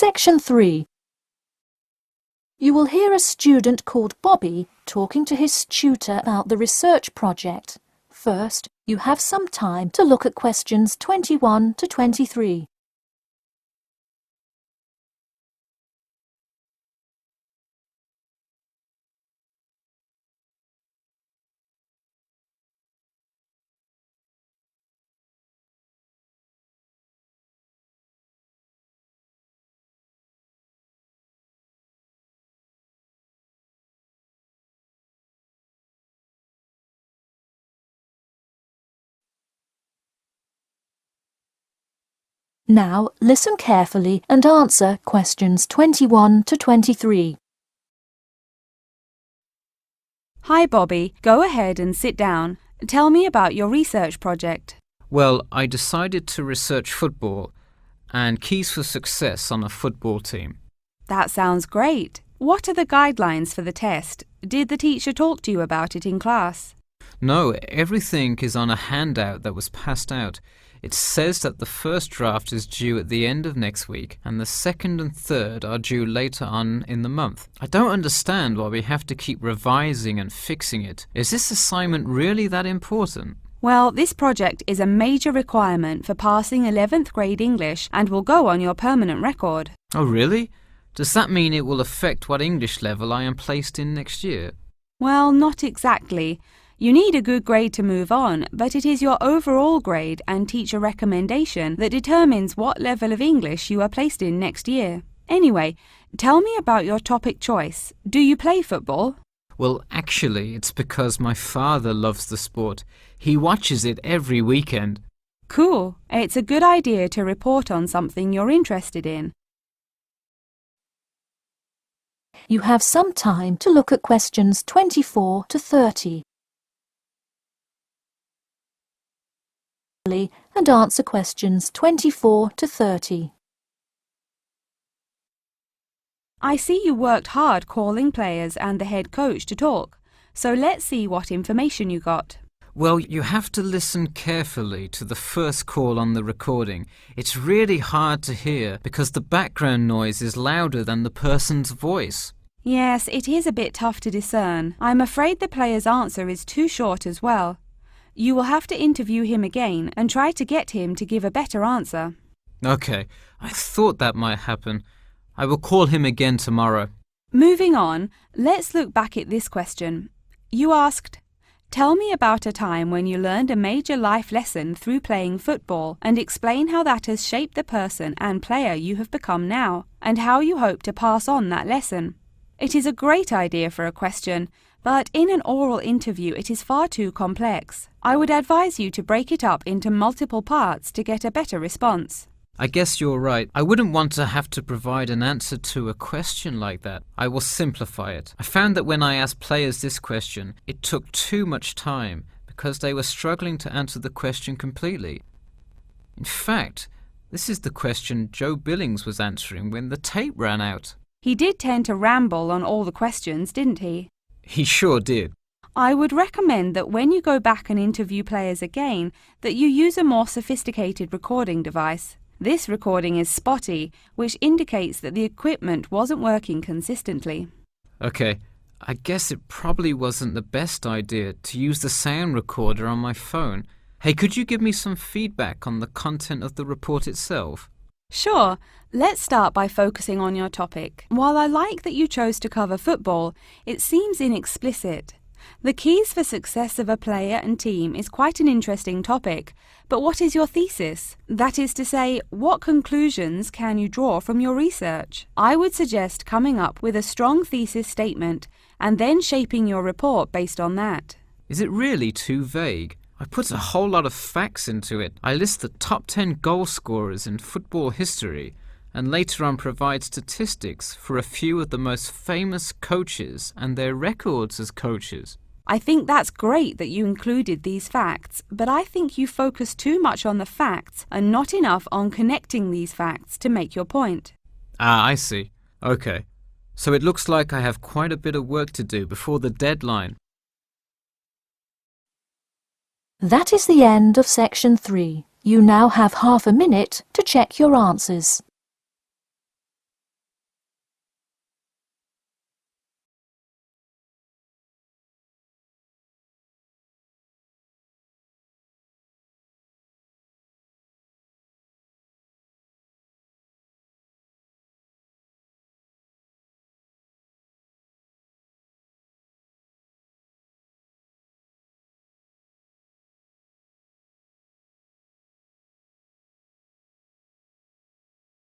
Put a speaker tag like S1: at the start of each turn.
S1: Section 3. You will hear a student called Bobby talking to his tutor about the research project. First, you have some time to look at questions 21 to 23. Now, listen carefully and answer questions 21 to 23.
S2: Hi, Bobby. Go ahead and sit down. Tell me about your research project.
S3: Well, I decided to research football and keys for success on a football team.
S2: That sounds great. What are the guidelines for the test? Did the teacher talk to you about it in class?
S3: No, everything is on a handout that was passed out. It says that the first draft is due at the end of next week and the second and third are due later on in the month. I don't understand why we have to keep revising and fixing it. Is this assignment really that important?
S2: Well, this project is a major requirement for passing 11th grade English and will go on your permanent record.
S3: Oh, really? Does that mean it will affect what English level I am placed in next year?
S2: Well, not exactly. You need a good grade to move on, but it is your overall grade and teacher recommendation that determines what level of English you are placed in next year. Anyway, tell me about your topic choice. Do you play football?
S3: Well, actually, it's because my father loves the sport. He watches it every weekend.
S2: Cool. It's a good idea to report on something you're interested in.
S1: You have some time to look at questions 24 to 30. And answer questions 24 to 30.
S2: I see you worked hard calling players and the head coach to talk, so let's see what information you got.
S3: Well, you have to listen carefully to the first call on the recording. It's really hard to hear because the background noise is louder than the person's voice.
S2: Yes, it is a bit tough to discern. I'm afraid the player's answer is too short as well. You will have to interview him again and try to get him to give a better answer.
S3: Okay, I thought that might happen. I will call him again tomorrow.
S2: Moving on, let's look back at this question. You asked, tell me about a time when you learned a major life lesson through playing football and explain how that has shaped the person and player you have become now and how you hope to pass on that lesson. It is a great idea for a question, but in an oral interview it is far too complex. I would advise you to break it up into multiple parts to get a better response.
S3: I guess you're right. I wouldn't want to have to provide an answer to a question like that. I will simplify it. I found that when I asked players this question, it took too much time because they were struggling to answer the question completely. In fact, this is the question Joe Billings was answering when the tape ran out.
S2: He did tend to ramble on all the questions, didn't he?
S3: He sure did.
S2: I would recommend that when you go back and interview players again, that you use a more sophisticated recording device. This recording is spotty, which indicates that the equipment wasn't working consistently.
S3: Okay, I guess it probably wasn't the best idea to use the sound recorder on my phone. Hey, could you give me some feedback on the content of the report itself?
S2: Sure. Let's start by focusing on your topic. While I like that you chose to cover football, it seems inexplicit. The keys for success of a player and team is quite an interesting topic, but what is your thesis? That is to say, what conclusions can you draw from your research? I would suggest coming up with a strong thesis statement and then shaping your report based on that.
S3: Is it really too vague? I put a whole lot of facts into it. I list the top 10 goal scorers in football history and later on provide statistics for a few of the most famous coaches and their records as coaches.
S2: I think that's great that you included these facts, but I think you focus too much on the facts and not enough on connecting these facts to make your point.
S3: Ah, I see. Okay. So it looks like I have quite a bit of work to do before the deadline.
S1: That is the end of section 3. You now have half a minute to check your answers.